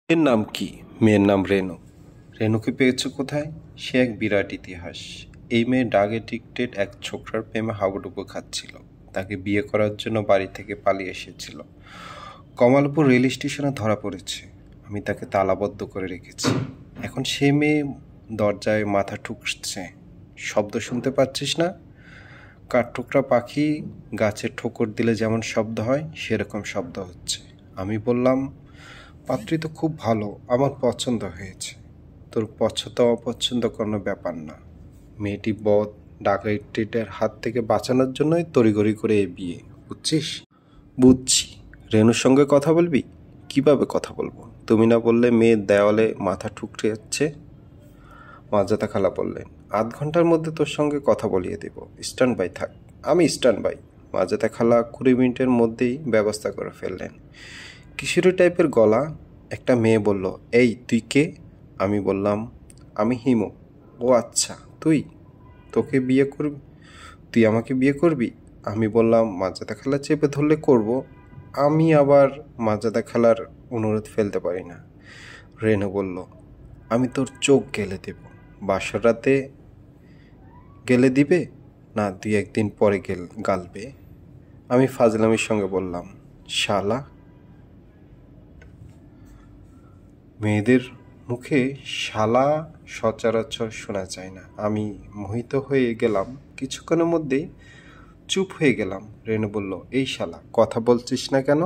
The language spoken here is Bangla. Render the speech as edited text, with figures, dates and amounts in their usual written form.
এর নাম কি? মেয়ের নাম রেনু। রেনুকে পেয়েছো কোথায়? সে এক বিরাট ইতিহাস। এই মেয়ে ডাক এডিক্টেড এক ছোকরার প্রেমে হাবুডুবু খাচ্ছিল। তাকে বিয়ে করার জন্য বাড়ি থেকে পালিয়ে এসেছিল। কমলাপুর রেল স্টেশনে ধরা পড়েছে। আমি তাকে তালাবদ্ধ করে রেখেছি। এখন সে মেয়ে দরজায় মাথা ঠুকছে। শব্দ শুনতে পাচ্ছিস না? কাঠঠোকরা পাখি গাছে ঠোকর দিলে যেমন শব্দ হয়, সেরকম শব্দ হচ্ছে। আমি বললাম, পাত্রী তো খুব ভালো, আমার পছন্দ হয়েছে। তোর পছন্দ অপছন্দ কোনো ব্যাপার না। মেয়েটি বদ ডাকাইটের হাত থেকে বাঁচানোর জন্যই তড়িঘড়ি করে এ বিয়ে, বুঝছিস? বুঝছি। রেনুর সঙ্গে কথা বলবি? কিভাবে কথা বলবো? তুমি না বললে মেয়ের দেওয়ালে মাথা ঠুকরে যাচ্ছে? মর্যাদা খালা বললেন, আধ ঘন্টার মধ্যে তোর সঙ্গে কথা বলিয়ে দেব, স্ট্যান্ড বাই থাক। আমি স্ট্যান্ড বাই। মর্যাদা খালা 20 মিনিটের মধ্যেই ব্যবস্থা করে ফেললেন। কিশোরী টাইপের গলা। একটা মেয়ে বলল, এই তুই কে? আমি বললাম, আমি হিমু। ও আচ্ছা, তুই? তোকে বিয়ে করবি? তুই আমাকে বিয়ে করবি? আমি বললাম, মর্যাদা খালা চেপে ধরলে করব। আমি আবার মর্যাদা খালার অনুরোধ ফেলতে পারি না। রেনু বলল, আমি তোর চোখ গেলে দেব। বাসর রাতে গেলে দিবে না 2-1 দিন পরে গালবে? আমি ফাজলামির সঙ্গে বললাম, শালা। মেয়েদের মুখে শালা সচরাচর শোনা যায় না। আমি মোহিত হয়ে গেলাম। কিছুক্ষণের মধ্যেই চুপ হয়ে গেলাম। রেনু বলল, এই শালা, কথা বলছিস না কেন?